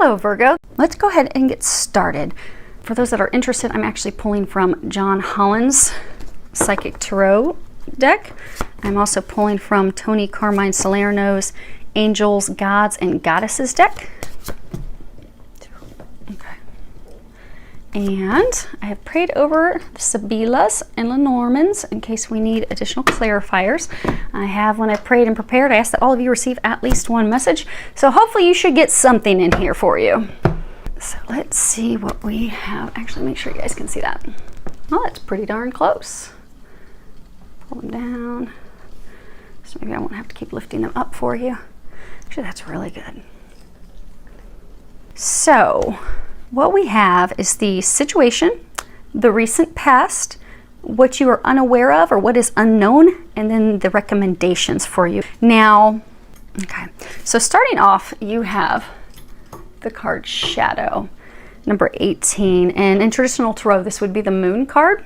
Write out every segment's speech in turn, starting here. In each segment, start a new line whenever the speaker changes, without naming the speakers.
Hello Virgo. Let's go ahead and get started. For those that are interested, I'm actually pulling from John Holland's Psychic Tarot deck. I'm also pulling from Tony Carmine Salerno's Angels, Gods, and Goddesses deck. Okay. And I have prayed over the Sibyllas and Lenormands in case we need additional clarifiers. I have, when I prayed and prepared, I asked that all of you receive at least one message. So hopefully you should get something in here for you. So let's see what we have. Actually, make sure you guys can see that. Well, that's pretty darn close. Pull them down. So maybe I won't have to keep lifting them up for you. Actually, that's really good. So what we have is the situation, the recent past, what you are unaware of or what is unknown, and then the recommendations for you. Now, okay, so starting off, you have the card Shadow, number 18. And in traditional tarot, this would be the Moon card.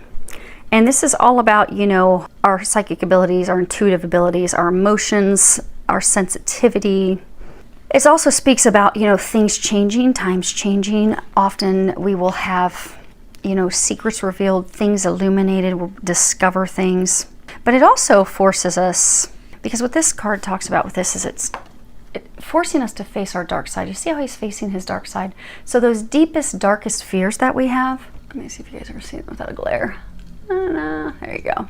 And this is all about, you know, our psychic abilities, our intuitive abilities, our emotions, our sensitivity. It also speaks about, you know, things changing, times changing. Often we will have, you know, secrets revealed, things illuminated, we'll discover things. But it also forces us, because what this card talks about with this is it's forcing us to face our dark side. You see how he's facing his dark side? So those deepest, darkest fears that we have, let me see if you guys ever see it without a glare. There you go.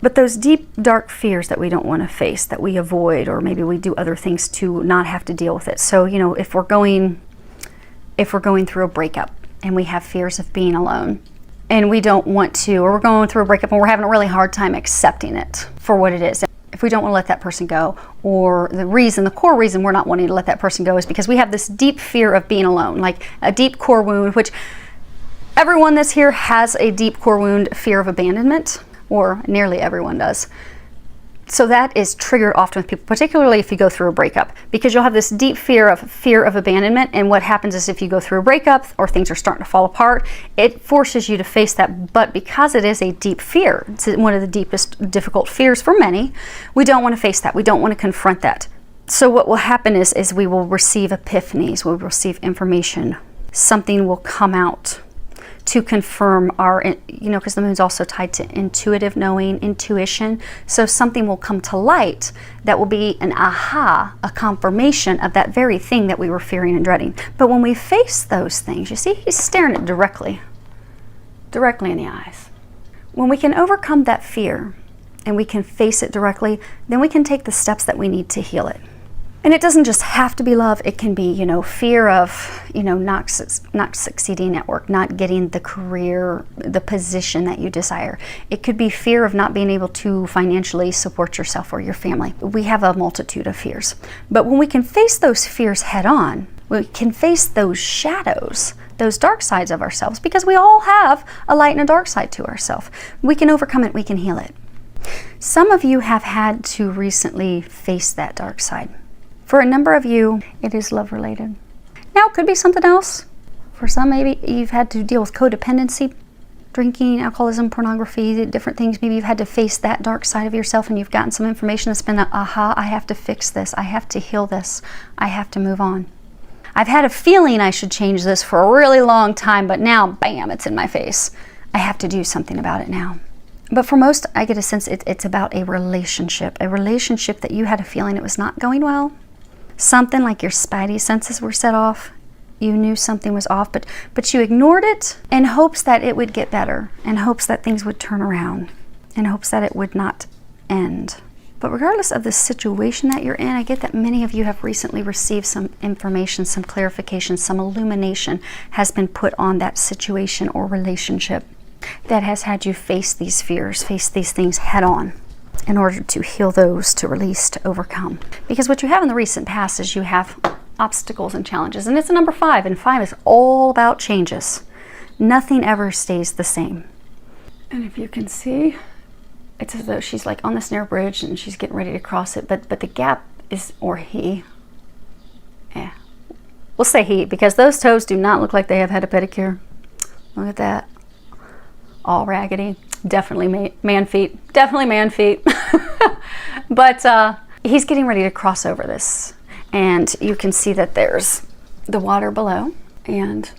But those deep, dark fears that we don't want to face, that we avoid, or maybe we do other things to not have to deal with it. So, you know, if we're going through a breakup and we have fears of being alone and we don't want to, or we're going through a breakup and we're having a really hard time accepting it for what it is. If we don't want to let that person go, or the core reason we're not wanting to let that person go is because we have this deep fear of being alone, like a deep core wound, which everyone that's here has a deep core wound, fear of abandonment, or nearly everyone does. So that is triggered often with people, particularly if you go through a breakup, because you'll have this deep fear of abandonment. And what happens is if you go through a breakup or things are starting to fall apart, it forces you to face that. But because it is a deep fear, it's one of the deepest difficult fears for many, we don't want to face that. We don't want to confront that. So what will happen is we will receive epiphanies, we'll receive information, something will come out to confirm our, you know, because the moon's also tied to intuitive knowing, intuition. So something will come to light that will be an aha, a confirmation of that very thing that we were fearing and dreading. But when we face those things, you see, he's staring it directly in the eyes. When we can overcome that fear and we can face it directly, then we can take the steps that we need to heal it. And it doesn't just have to be love. It can be, you know, fear of, you know, not succeeding at work, not getting the career, the position that you desire. It could be fear of not being able to financially support yourself or your family. We have a multitude of fears. But when we can face those fears head on, we can face those shadows, those dark sides of ourselves, because we all have a light and a dark side to ourselves. We can overcome it, we can heal it. Some of you have had to recently face that dark side. For a number of you, it is love related. Now, it could be something else. For some, maybe you've had to deal with codependency, drinking, alcoholism, pornography, different things. Maybe you've had to face that dark side of yourself and you've gotten some information that's been, aha, I have to fix this. I have to heal this. I have to move on. I've had a feeling I should change this for a really long time, but now, bam, it's in my face. I have to do something about it now. But for most, I get a sense it's about a relationship that you had a feeling it was not going well. Something like your spidey senses were set off. You knew something was off, but you ignored it in hopes that it would get better, in hopes that things would turn around, in hopes that it would not end. But regardless of the situation that you're in, I get that many of you have recently received some information, some clarification, some illumination has been put on that situation or relationship that has had you face these fears, face these things head on, in order to heal those, to release, to overcome. Because what you have in the recent past is you have obstacles and challenges. And it's a number 5, and 5 is all about changes. Nothing ever stays the same. And if you can see, it's as though she's like on this narrow bridge and she's getting ready to cross it, but the gap is, or he, we'll say he, because those toes do not look like they have had a pedicure. Look at that. All raggedy. Definitely man feet. Definitely man feet. But he's getting ready to cross over this. And you can see that there's the water below, and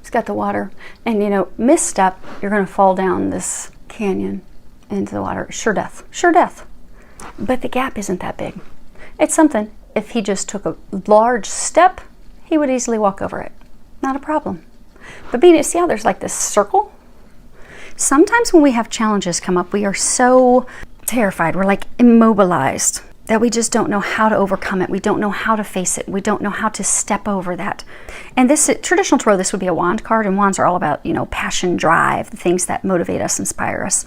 it's got the water, and you know, misstep, you're going to fall down this canyon into the water. Sure death, sure death. But the gap isn't that big. It's something, if he just took a large step, he would easily walk over it. Not a problem. But see how there's like this circle? Sometimes when we have challenges come up, we are so terrified, we're like immobilized, that we just don't know how to overcome it. We don't know how to face it. We don't know how to step over that. And this traditional tarot, this would be a wand card, and wands are all about, you know, passion, drive, the things that motivate us, inspire us.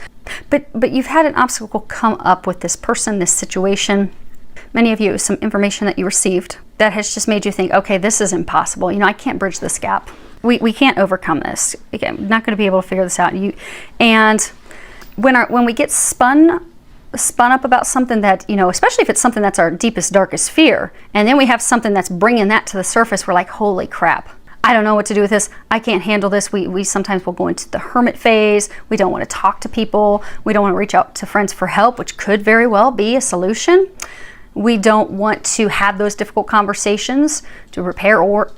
But you've had an obstacle come up with this person, this situation. Many of you, some information that you received that has just made you think, okay, this is impossible. You know, I can't bridge this gap. We can't overcome this. Again, I'm not going to be able to figure this out. And when we get spun up about something that, you know, especially if it's something that's our deepest, darkest fear, and then we have something that's bringing that to the surface, we're like, holy crap, I don't know what to do with this. I can't handle this. We sometimes will go into the hermit phase. We don't want to talk to people. We don't want to reach out to friends for help, which could very well be a solution. We don't want to have those difficult conversations to repair or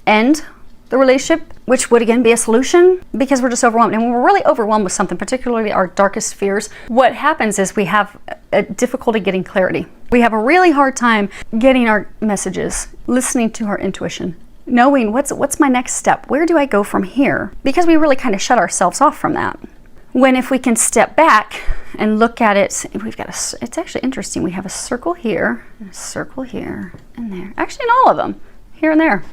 end the relationship, which would again be a solution, because we're just overwhelmed. And when we're really overwhelmed with something, particularly our darkest fears, what happens is we have a difficulty getting clarity. We have a really hard time getting our messages, listening to our intuition, knowing what's my next step, where do I go from here, because we really kind of shut ourselves off from that. When if we can step back and look at it, it's actually interesting. We have a circle here, and a circle here, and there. Actually, in all of them, here and there.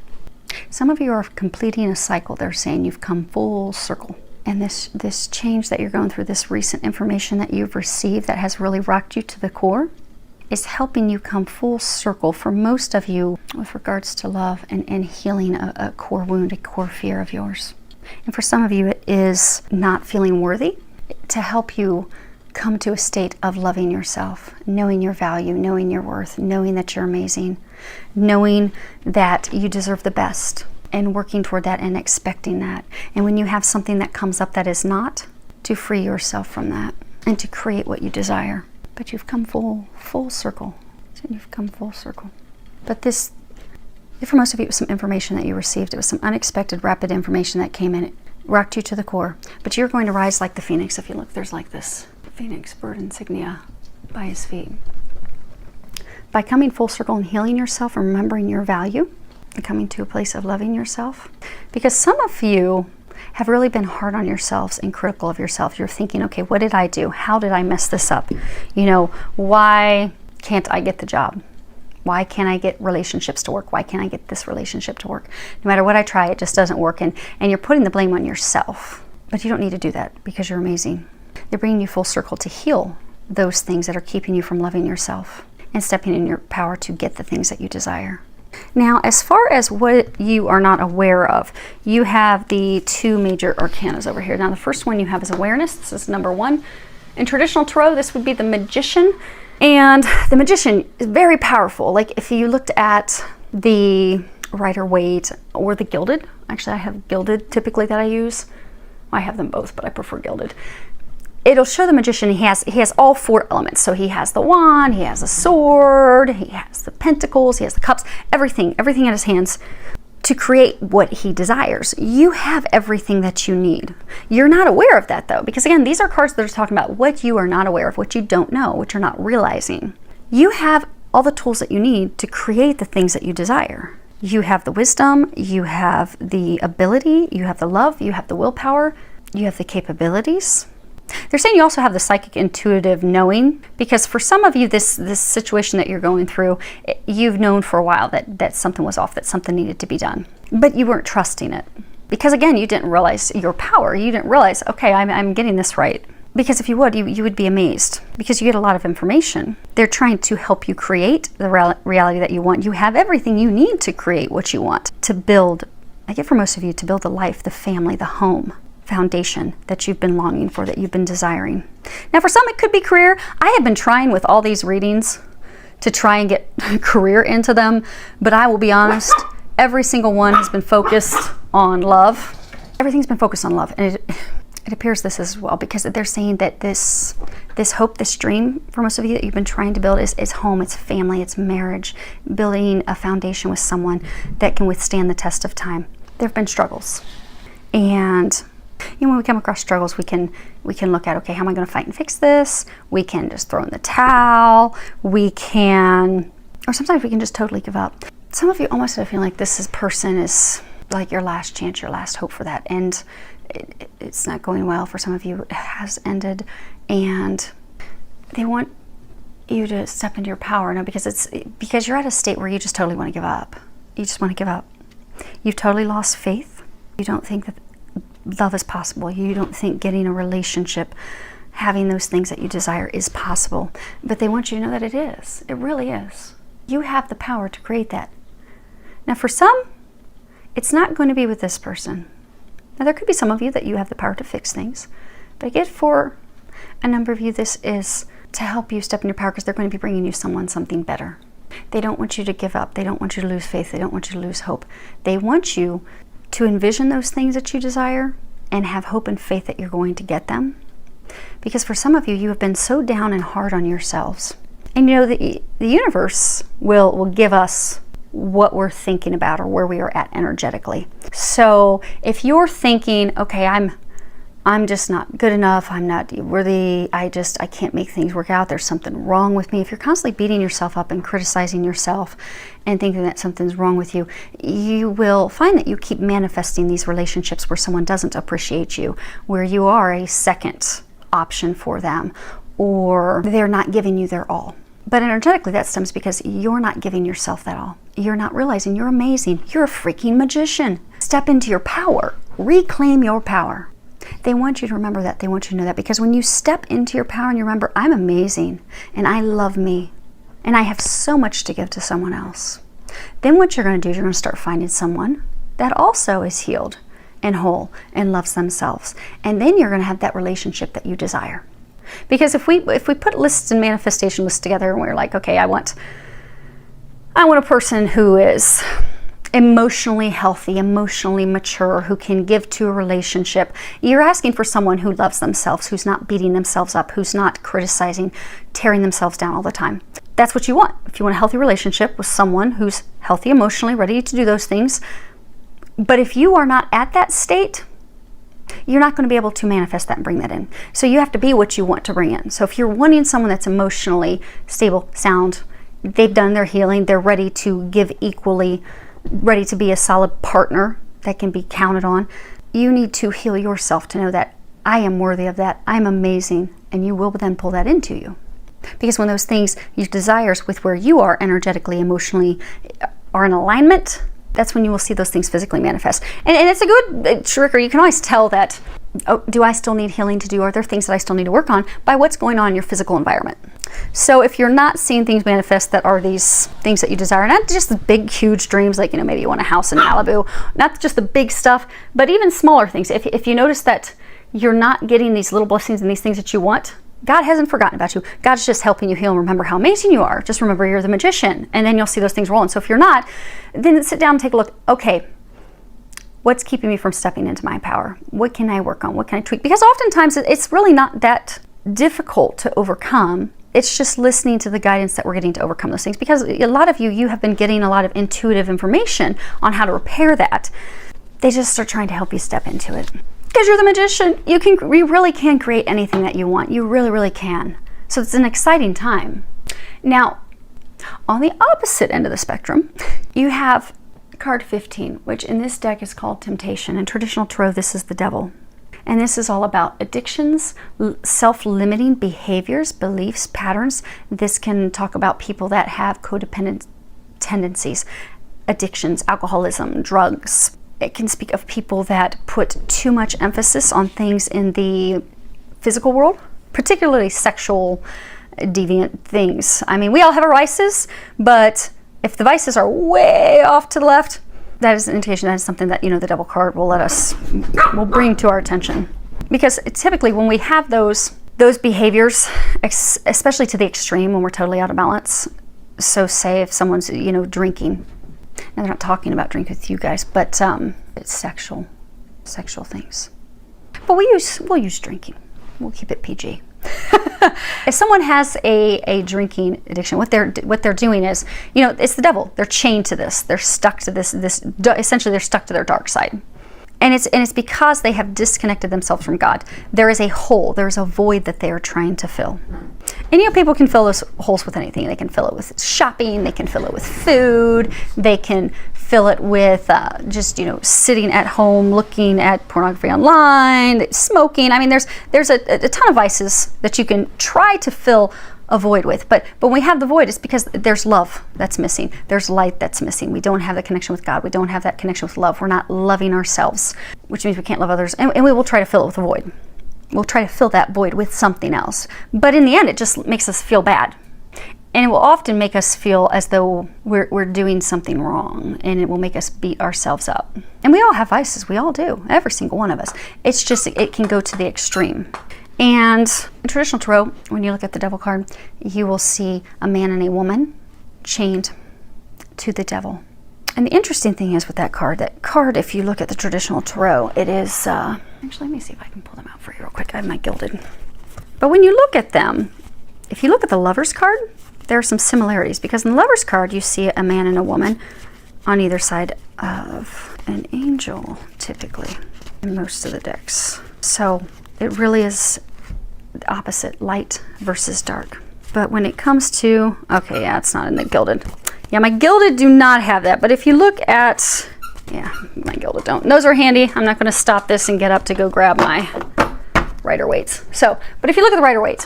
Some of you are completing a cycle. They're saying you've come full circle. And this change that you're going through, this recent information that you've received that has really rocked you to the core, is helping you come full circle for most of you with regards to love and healing a core wound, a core fear of yours. And for some of you, it is not feeling worthy, to help you come to a state of loving yourself, knowing your value, knowing your worth, knowing that you're amazing, knowing that you deserve the best, and working toward that and expecting that. And when you have something that comes up that is not, to free yourself from that and to create what you desire. But you've come full circle. You've come full circle. But this, for most of you, it was some information that you received. It was some unexpected, rapid information that came in. It rocked you to the core. But you're going to rise like the phoenix. If you look, there's like this phoenix bird insignia by his feet. By coming full circle and healing yourself and remembering your value and coming to a place of loving yourself. Because some of you have really been hard on yourselves and critical of yourself. You're thinking, okay, what did I do? How did I mess this up? You know, why can't I get the job? Why can't I get relationships to work? Why can't I get this relationship to work? No matter what I try, it just doesn't work. And you're putting the blame on yourself. But you don't need to do that, because you're amazing. They're bringing you full circle to heal those things that are keeping you from loving yourself and stepping in your power to get the things that you desire. Now, as far as what you are not aware of, you have the two major arcanas over here. Now, the first one you have is awareness. This is number one. In traditional tarot, this would be the Magician. And the Magician is very powerful. Like if you looked at the Rider-Waite or the Gilded, actually I have Gilded typically that I use. I have them both, but I prefer Gilded. It'll show the Magician, he has all four elements. So he has the wand, he has the sword, he has the pentacles, he has the cups, everything in his hands to create what he desires. You have everything that you need. You're not aware of that though, because again, these are cards that are talking about what you are not aware of, what you don't know, what you're not realizing. You have all the tools that you need to create the things that you desire. You have the wisdom, you have the ability, you have the love, you have the willpower, you have the capabilities. They're saying you also have the psychic intuitive knowing, because for some of you, this situation that you're going through, you've known for a while that something was off, that something needed to be done, but you weren't trusting it. Because again, you didn't realize your power. You didn't realize, okay, I'm getting this right. Because if you would, you would be amazed, because you get a lot of information. They're trying to help you create the reality that you want. You have everything you need to create what you want, to build, I get for most of you, to build the life, the family, the home foundation that you've been longing for, that you've been desiring. Now for some it could be career. I have been trying with all these readings to try and get career into them, but I will be honest, every single one has been focused on love. Everything's been focused on love, and It appears this as well, because they're saying that this hope, this dream for most of you that you've been trying to build is home, it's family, it's marriage, building a foundation with someone that can withstand the test of time. There have been struggles. And when we come across struggles, we can look at, okay, how am I going to fight and fix this? We can just throw in the towel. Or sometimes we can just totally give up. Some of you almost have a feeling like this person is like your last chance, your last hope for that. And it's not going well for some of you. It has ended, and they want you to step into your power. No, because you're at a state where you just totally want to give up. You just want to give up. You've totally lost faith. You don't think that love is possible. You don't think getting a relationship, having those things that you desire is possible. But they want you to know that it is. It really is. You have the power to create that. Now for some, it's not going to be with this person. Now there could be some of you that you have the power to fix things. But again, for a number of you, this is to help you step in your power, because they're going to be bringing you something better. They don't want you to give up. They don't want you to lose faith. They don't want you to lose hope. They want you to envision those things that you desire and have hope and faith that you're going to get them. Because for some of you, you have been so down and hard on yourselves. And the universe will give us what we're thinking about or where we are at energetically. So if you're thinking, okay, I'm just not good enough, I'm not worthy, I can't make things work out, there's something wrong with me. If you're constantly beating yourself up and criticizing yourself and thinking that something's wrong with you, you will find that you keep manifesting these relationships where someone doesn't appreciate you, where you are a second option for them, or they're not giving you their all. But energetically, that stems because you're not giving yourself that all. You're not realizing you're amazing. You're a freaking magician. Step into your power. Reclaim your power. They want you to remember that. They want you to know that, because when you step into your power and you remember, I'm amazing and I love me and I have so much to give to someone else, then what you're going to do is you're going to start finding someone that also is healed and whole and loves themselves. And then you're going to have that relationship that you desire. Because if we put lists and manifestation lists together and we're like, okay, I want a person who is emotionally healthy, emotionally mature, who can give to a relationship. You're asking for someone who loves themselves, who's not beating themselves up, who's not criticizing, tearing themselves down all the time. That's what you want. If you want a healthy relationship with someone who's healthy emotionally, ready to do those things. But if you are not at that state, you're not going to be able to manifest that and bring that in. So you have to be what you want to bring in. So if you're wanting someone that's emotionally stable, sound, they've done their healing, they're ready to give equally, ready to be a solid partner that can be counted on, you need to heal yourself to know that I am worthy of that, I'm amazing, and you will then pull that into you. Because when those things, your desires with where you are energetically, emotionally, are in alignment, that's when you will see those things physically manifest. And it's a good trigger. You can always tell that, oh, do I still need healing to do? Are there things that I still need to work on by what's going on in your physical environment? So if you're not seeing things manifest that are these things that you desire, not just the big, huge dreams, like, maybe you want a house in Malibu, not just the big stuff, but even smaller things. If you notice that you're not getting these little blessings and these things that you want, God hasn't forgotten about you. God's just helping you heal and remember how amazing you are. Just remember you're the magician, and then you'll see those things rolling. So if you're not, then sit down and take a look. Okay, what's keeping me from stepping into my power? What can I work on? What can I tweak? Because oftentimes it's really not that difficult to overcome. It's just listening to the guidance that we're getting to overcome those things. Because a lot of you have been getting a lot of intuitive information on how to repair that. They just are trying to help you step into it. Because you're the magician, you really can create anything that you want. You really, really can. So it's an exciting time. Now, on the opposite end of the spectrum, you have card 15, which in this deck is called Temptation. In traditional tarot, this is the devil. And this is all about addictions, self-limiting behaviors, beliefs, patterns. This can talk about people that have codependent tendencies, addictions, alcoholism, drugs. It can speak of people that put too much emphasis on things in the physical world, particularly sexual deviant things. I mean, we all have our vices, but if the vices are way off to the left, that is an indication that is something that, the devil card will bring to our attention. Because typically when we have those behaviors, especially to the extreme, when we're totally out of balance, so say if someone's, drinking. Now, they're not talking about drink with you guys, but it's sexual things. but we'll use drinking. We'll keep it PG. If someone has a drinking addiction, what they're doing is, it's the devil. They're chained to this. They're stuck to this. Essentially, they're stuck to their dark side. And it's because they have disconnected themselves from God. There is a hole, there's a void that they are trying to fill. And people can fill those holes with anything. They can fill it with shopping, they can fill it with food, they can fill it with just sitting at home looking at pornography online, smoking. I mean, there's a ton of vices that you can try to fill a void with, but when we have the void, it's because there's love that's missing, there's light that's missing. We don't have the connection with God, we don't have that connection with love, we're not loving ourselves, which means we can't love others, and we will try to fill it with a void. We'll try to fill that void with something else, but in the end it just makes us feel bad, and it will often make us feel as though we're doing something wrong, and it will make us beat ourselves up. And we all have vices, we all do, every single one of us. It's just it can go to the extreme. And in traditional tarot, when you look at the devil card, you will see a man and a woman chained to the devil. And the interesting thing is with that card, if you look at the traditional tarot, it is, actually, let me see if I can pull them out for you real quick. I have my gilded. But when you look at them, if you look at the Lover's card, there are some similarities, because in the Lover's card, you see a man and a woman on either side of an angel, typically, in most of the decks. So it really is the opposite, light versus dark. But when it comes to, okay, yeah, it's not in the gilded. Yeah, my gilded do not have that. But if you look at, yeah, my gilded don't. Those are handy. I'm not going to stop this and get up to go grab my Rider-Waite's. So, but if you look at the Rider-Waite,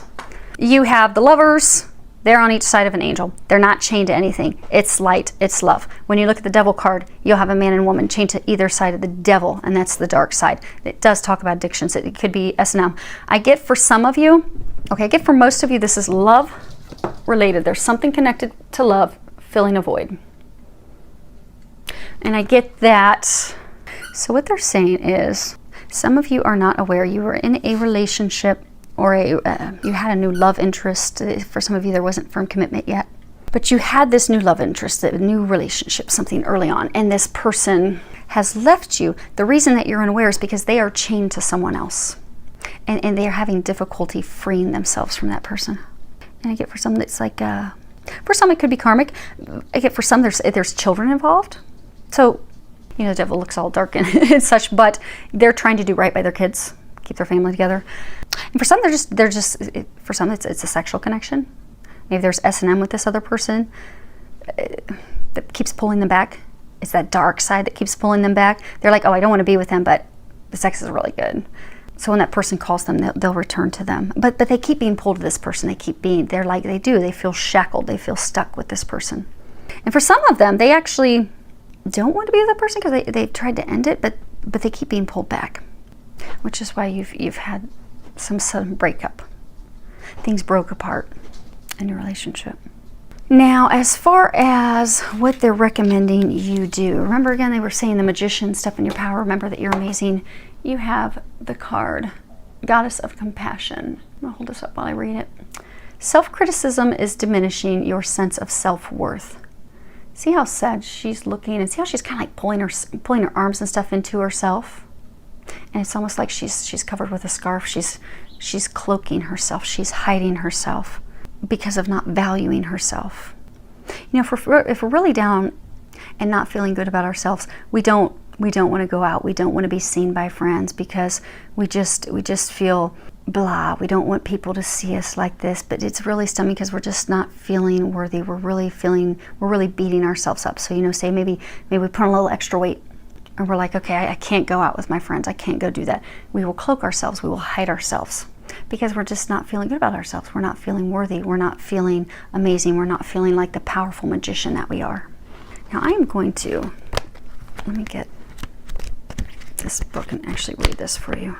you have the Lovers. They're on each side of an angel. They're not chained to anything. It's light, it's love. When you look at the Devil card, you'll have a man and woman chained to either side of the devil, and that's the dark side. It does talk about addictions. It could be S&M. I get for some of you, okay, I get for most of you, this is love related. There's something connected to love, filling a void. And I get that. So what they're saying is, some of you are not aware you were in a relationship or you had a new love interest. For some of you, there wasn't firm commitment yet. But you had this new love interest, a new relationship, something early on, and this person has left you. The reason that you're unaware is because they are chained to someone else. And they are having difficulty freeing themselves from that person. And I get for some, it's like, for some it could be karmic. I get for some, there's children involved. So, the devil looks all dark and such, but they're trying to do right by their kids, keep their family together. And for some, for some, it's a sexual connection. Maybe there's S&M with this other person that keeps pulling them back. It's that dark side that keeps pulling them back. They're like, oh, I don't want to be with them, but the sex is really good. So when that person calls them, they'll return to them. But they keep being pulled to this person. They feel shackled. They feel stuck with this person. And for some of them, they actually don't want to be with that person because they've tried to end it, but they keep being pulled back, which is why you've had some sudden breakup. Things broke apart in your relationship. Now, as far as what they're recommending you do, remember again, they were saying the magician, step in your power, remember that you're amazing. You have the card, Goddess of Compassion. I'm gonna hold this up while I read it. Self-criticism is diminishing your sense of self-worth. See how sad she's looking, and see how she's kind of like pulling her arms and stuff into herself? And it's almost like she's covered with a scarf. She's cloaking herself. She's hiding herself because of not valuing herself. If we're really down and not feeling good about ourselves, we don't want to go out. We don't want to be seen by friends because we just feel blah. We don't want people to see us like this, but it's really stemming because we're just not feeling worthy. We're really beating ourselves up. So say maybe we put on a little extra weight. And we're like, okay, I can't go out with my friends. I can't go do that. We will cloak ourselves. We will hide ourselves because we're just not feeling good about ourselves. We're not feeling worthy. We're not feeling amazing. We're not feeling like the powerful magician that we are. Now I am going to, let me get this book and actually read this for you.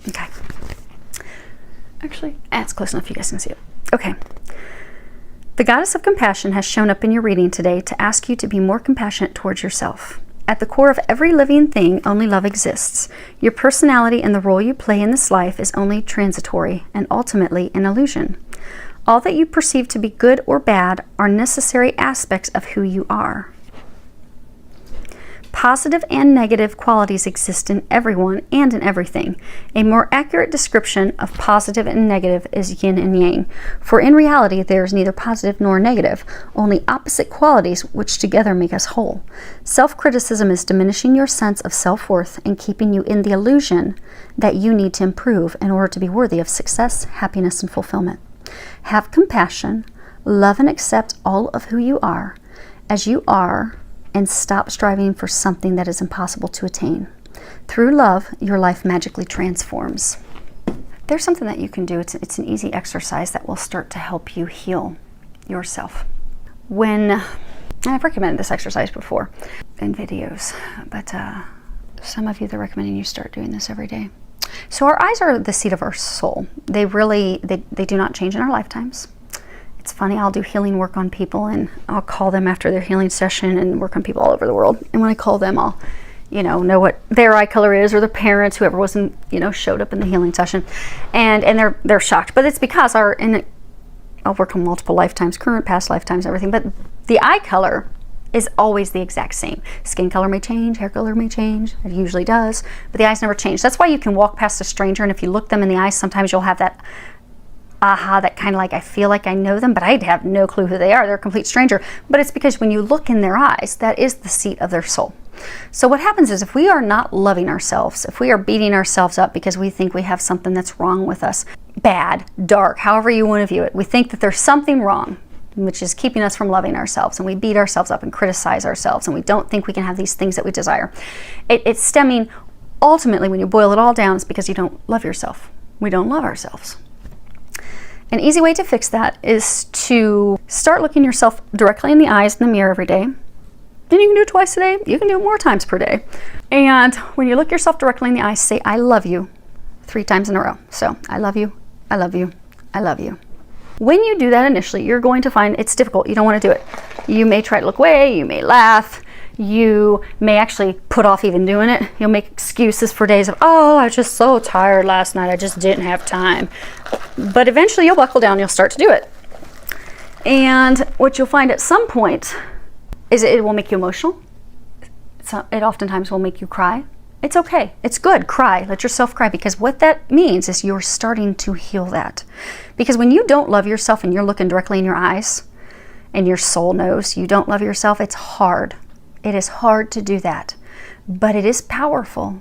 Okay. Actually, it's close enough you guys can see it. Okay. The Goddess of Compassion has shown up in your reading today to ask you to be more compassionate towards yourself. At the core of every living thing, only love exists. Your personality and the role you play in this life is only transitory and ultimately an illusion. All that you perceive to be good or bad are necessary aspects of who you are. Positive and negative qualities exist in everyone and in everything. A more accurate description of positive and negative is yin and yang. For in reality, there is neither positive nor negative, only opposite qualities which together make us whole. Self-criticism is diminishing your sense of self-worth and keeping you in the illusion that you need to improve in order to be worthy of success, happiness, and fulfillment. Have compassion, love and accept all of who you are as you are, and stop striving for something that is impossible to attain. Through love, your life magically transforms. There's something that you can do. It's an easy exercise that will start to help you heal yourself. And I've recommended this exercise before in videos, but some of you, they're recommending you start doing this every day. So our eyes are the seat of our soul. They do not change in our lifetimes. It's funny, I'll do healing work on people and I'll call them after their healing session and work on people all over the world. And when I call them, I'll, know what their eye color is, or their parents, whoever wasn't, showed up in the healing session. And they're shocked. But it's because I'll work on multiple lifetimes, current, past lifetimes, everything. But the eye color is always the exact same. Skin color may change, hair color may change. It usually does. But the eyes never change. That's why you can walk past a stranger, and if you look them in the eyes, sometimes you'll have that aha, that kind of like, I feel like I know them, but I have no clue who they are. They're a complete stranger. But it's because when you look in their eyes, that is the seat of their soul. So what happens is, if we are not loving ourselves, if we are beating ourselves up because we think we have something that's wrong with us, bad, dark, however you want to view it, we think that there's something wrong, which is keeping us from loving ourselves, and we beat ourselves up and criticize ourselves, and we don't think we can have these things that we desire. It's stemming, ultimately, when you boil it all down, it's because you don't love yourself. We don't love ourselves. An easy way to fix that is to start looking yourself directly in the eyes in the mirror every day. Then you can do it twice a day. You can do it more times per day. And when you look yourself directly in the eyes, say, I love you 3 times in a row. So, I love you, I love you, I love you. When you do that initially, you're going to find it's difficult. You don't want to do it. You may try to look away. You may laugh. You may actually put off even doing it. You'll make excuses for days of, I was just so tired last night. I just didn't have time. But eventually you'll buckle down. You'll start to do it. And what you'll find at some point is it will make you emotional. It oftentimes will make you cry. It's okay. It's good. Cry. Let yourself cry, because what that means is you're starting to heal that. Because when you don't love yourself and you're looking directly in your eyes and your soul knows you don't love yourself, it's hard. It is hard to do that, but it is powerful.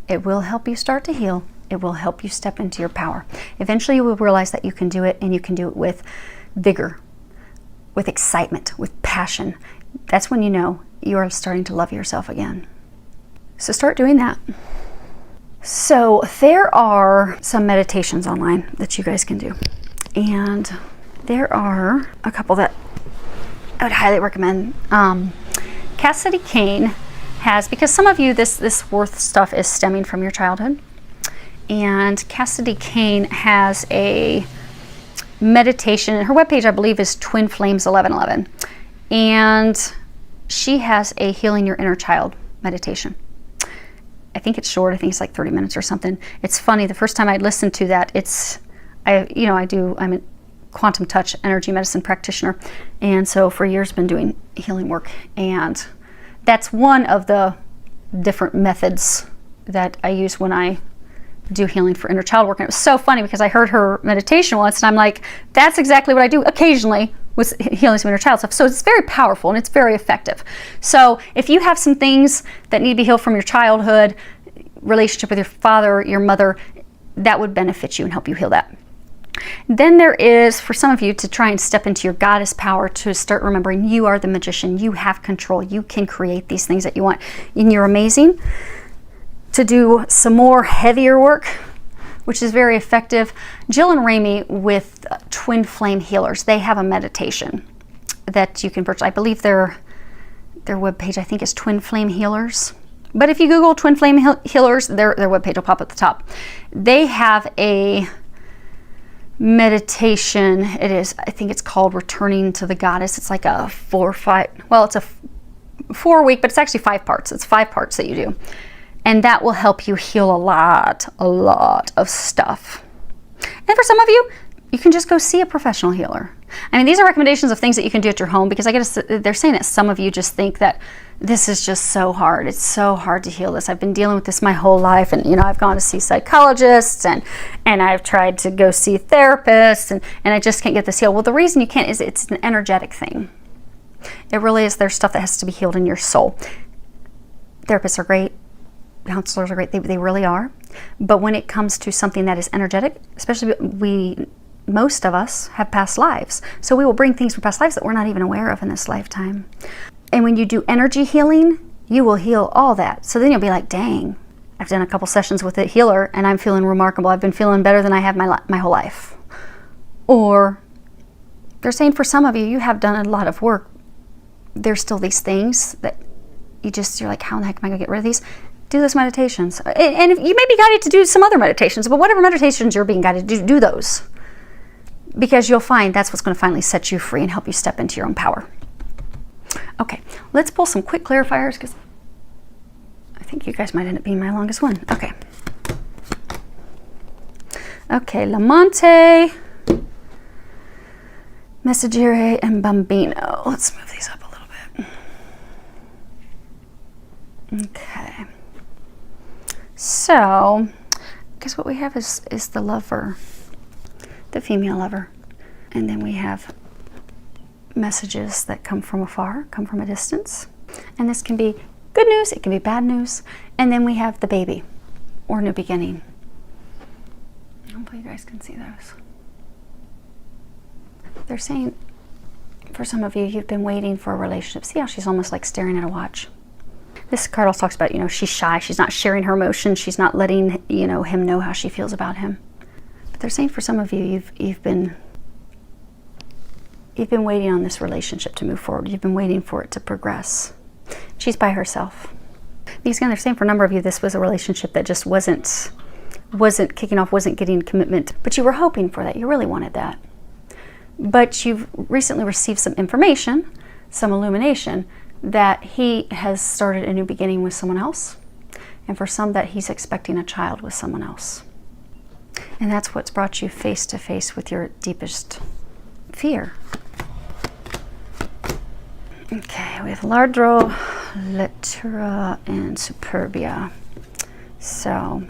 It will help you start to heal. It will help you step into your power. Eventually you will realize that you can do it, and you can do it with vigor, with excitement, with passion. That's when you know you are starting to love yourself again. So start doing that. So there are some meditations online that you guys can do. And there are a couple that I would highly recommend. Cassidy Kane has, because some of you, this worth stuff is stemming from your childhood. And Cassidy Kane has a meditation, and her webpage, I believe, is Twin Flames 1111. And she has a Healing Your Inner Child meditation. I think it's short. I think it's like 30 minutes or something. It's funny. The first time I listened to that, I'm a quantum touch energy medicine practitioner. And so for years been doing healing work. And that's one of the different methods that I use when I do healing for inner child work. And it was so funny because I heard her meditation once and I'm like, that's exactly what I do occasionally with healing some inner child stuff. So it's very powerful and it's very effective. So if you have some things that need to be healed from your childhood, relationship with your father, your mother, that would benefit you and help you heal that. Then there is, for some of you, to try and step into your goddess power, to start remembering you are the magician, you have control, you can create these things that you want, and you're amazing. To do some more heavier work, which is very effective. Jill and Ramey with Twin Flame Healers, they have a meditation that you can purchase. I believe their webpage, I think, is Twin Flame Healers. But if you Google Twin Flame Healers, their webpage will pop at the top. They have a meditation. It is, I think it's called Returning to the Goddess. It's like a 4-week, but it's actually 5 parts. It's 5 parts that you do. And that will help you heal a lot of stuff. And for some of you, you can just go see a professional healer. I mean, these are recommendations of things that you can do at your home, because they're saying that some of you just think that this is just so hard. It's so hard to heal this. I've been dealing with this my whole life, and I've gone to see psychologists, and I've tried to go see therapists, and I just can't get this healed. Well, the reason you can't is it's an energetic thing. It really is. There's stuff that has to be healed in your soul. Therapists are great. Counselors are great. They really are. But when it comes to something that is energetic, especially most of us have past lives. So we will bring things from past lives that we're not even aware of in this lifetime. And when you do energy healing, you will heal all that. So then you'll be like, dang, I've done a couple sessions with a healer and I'm feeling remarkable. I've been feeling better than I have my whole life. Or they're saying for some of you, you have done a lot of work. There's still these things that you're like, how in the heck am I going to get rid of these? Do those meditations. And you may be guided to do some other meditations, but whatever meditations you're being guided to do those. Because you'll find that's what's going to finally set you free and help you step into your own power. Okay, let's pull some quick clarifiers because I think you guys might end up being my longest one. Okay. Okay, Lamante, Messaggero, and Bambino. Let's move these up a little bit. Okay. So, guess what we have is the lover, the female lover. And then we have messages that come from afar, come from a distance. And this can be good news, it can be bad news. And then we have the baby, or new beginning. Hopefully you guys can see those. They're saying, for some of you, you've been waiting for a relationship. See how she's almost like staring at a watch? This card also talks about, she's shy. She's not sharing her emotions. She's not letting, him know how she feels about him. But they're saying for some of you, you've been waiting on this relationship to move forward. You've been waiting for it to progress. She's by herself. Because again, they're saying for a number of you, this was a relationship that just wasn't kicking off, wasn't getting commitment. But you were hoping for that. You really wanted that. But you've recently received some information, some illumination, that he has started a new beginning with someone else. And for some, that he's expecting a child with someone else. And that's what's brought you face to face with your deepest fear. Okay, we have Lardro, Lettura, and Superbia. So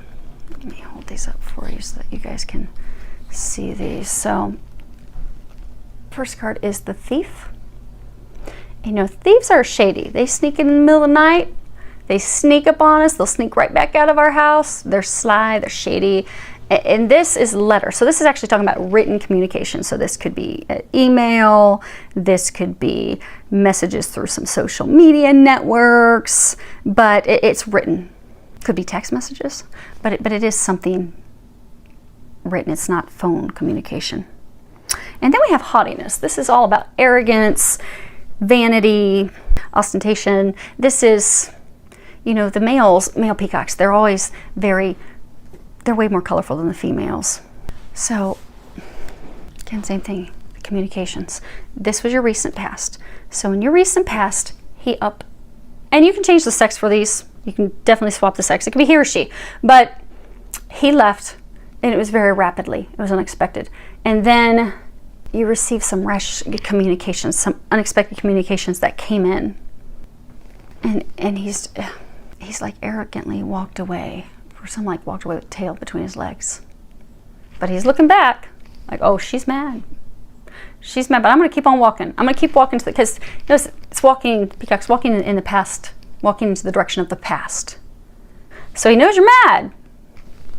let me hold these up for you so that you guys can see these. So first card is the Thief. Thieves are shady. They sneak in the middle of the night. They sneak up on us. They'll sneak right back out of our house. They're sly. They're shady. And this is letter. So this is actually talking about written communication. So this could be email. This could be messages through some social media networks. But it's written. Could be text messages. But it is something written. It's not phone communication. And then we have haughtiness. This is all about arrogance, vanity, ostentation. This is, the male peacocks, they're always they're way more colorful than the females. So, again, same thing, the communications. This was your recent past. So in your recent past, and you can change the sex for these. You can definitely swap the sex. It could be he or she. But he left, and it was very rapidly. It was unexpected. And then you received some rash communications, some unexpected communications that came in. And he's like arrogantly walked away. For some, like walked away with tail between his legs. But he's looking back like, oh, she's mad. She's mad, but I'm going to keep on walking. I'm going to keep walking because it's walking, peacock's walking in the past, walking into the direction of the past. So he knows you're mad.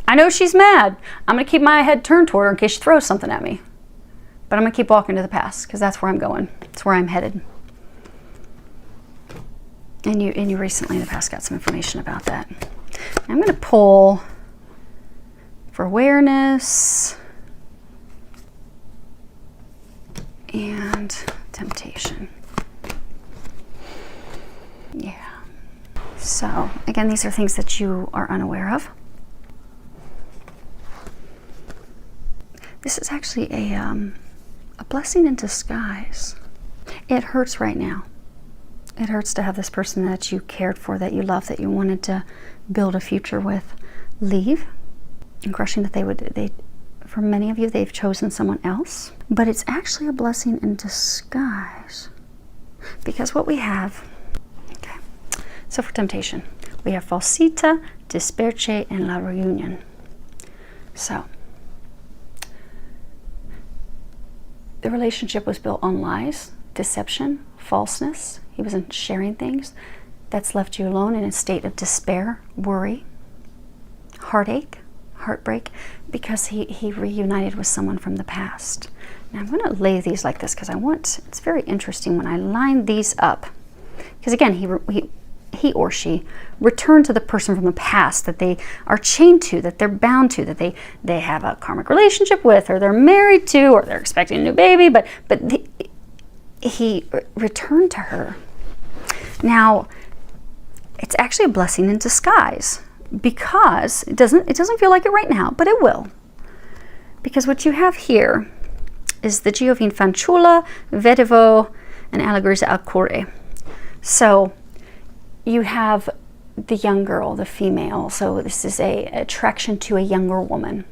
I know she's mad. I'm going to keep my head turned toward her in case she throws something at me. But I'm going to keep walking to the past because that's where I'm going. It's where I'm headed. And you recently in the past got some information about that. I'm going to pull for awareness and temptation. Yeah. So, again, these are things that you are unaware of. This is actually a blessing in disguise. It hurts right now. It hurts to have this person that you cared for, that you loved, that you wanted to build a future with, leave. And crushing that for many of you, they've chosen someone else. But it's actually a blessing in disguise. Because what we have, okay, So for temptation, we have falsita, disperche, and la reunion. So the relationship was built on lies, deception, falseness. He wasn't sharing things. That's left you alone in a state of despair, worry, heartache, heartbreak, because he reunited with someone from the past. Now I'm going to lay these like this because it's very interesting when I line these up. Because again, he or she returned to the person from the past that they are chained to, that they're bound to, that they have a karmic relationship with, or they're married to, or they're expecting a new baby, but he returned to her. Now, it's actually a blessing in disguise, because it doesn't feel like it right now, but it will. Because what you have here is the Giovine Fanciulla, Vedevo, and Allegories al Cuore. So you have the young girl, the female. So this is a attraction to a younger woman.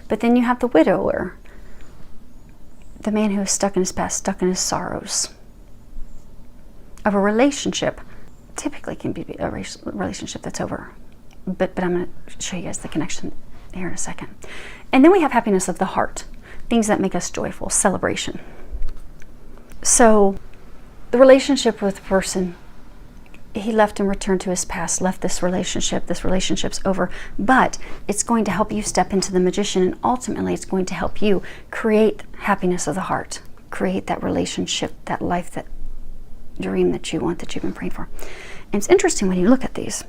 But then you have the widower, the man who is stuck in his past, stuck in his sorrows. Of a relationship, typically can be a relationship that's over. But I'm going to show you guys the connection here in a second. And then we have happiness of the heart, things that make us joyful, celebration. So the relationship with the person, he left and returned to his past, left this relationship's over, but it's going to help you step into the magician, and ultimately it's going to help you create happiness of the heart, create that relationship, that life, that dream that you want, that you've been praying for. And it's interesting when you look at these.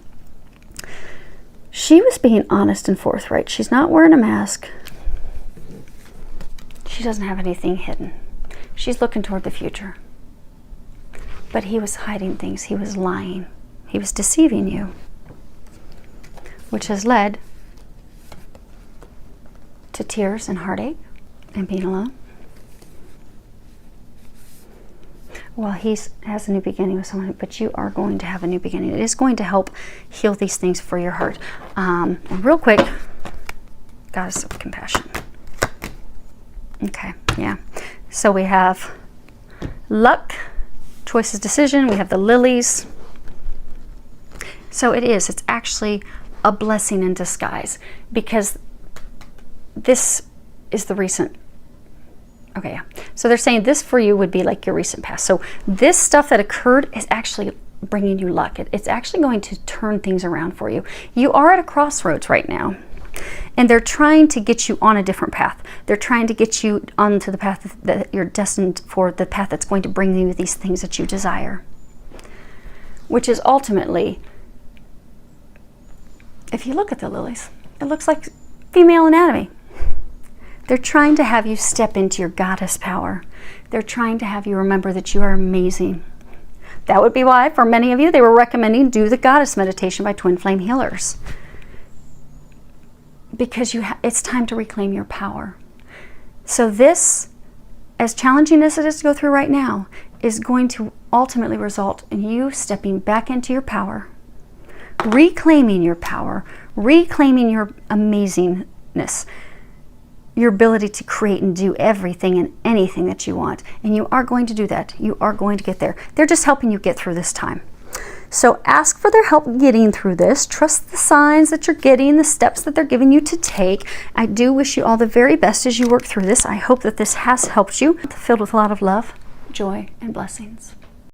She was being honest and forthright. She's not wearing a mask. She doesn't have anything hidden. She's looking toward the future. But he was hiding things. He was lying. He was deceiving you, which has led to tears and heartache and being alone. Well, he has a new beginning with someone, but you are going to have a new beginning. It is going to help heal these things for your heart. And real quick, Goddess of Compassion. Okay, yeah. So we have luck, choices, decision. We have the lilies. So it's actually a blessing in disguise, because this is the recent. Okay, yeah. So they're saying this for you would be like your recent past. So this stuff that occurred is actually bringing you luck. It's actually going to turn things around for you. You are at a crossroads right now, and they're trying to get you on a different path. They're trying to get you onto the path that you're destined for, the path that's going to bring you these things that you desire, which is ultimately, if you look at the lilies, it looks like female anatomy. They're trying to have you step into your goddess power. They're trying to have you remember that you are amazing. That would be why, for many of you, they were recommending do the goddess meditation by Twin Flame Healers. Because it's time to reclaim your power. So this, as challenging as it is to go through right now, is going to ultimately result in you stepping back into your power, reclaiming your power, reclaiming your amazingness, your ability to create and do everything and anything that you want. And you are going to do that. You are going to get there. They're just helping you get through this time. So ask for their help getting through this. Trust the signs that you're getting, the steps that they're giving you to take. I do wish you all the very best as you work through this. I hope that this has helped you, filled with a lot of love, joy, and blessings.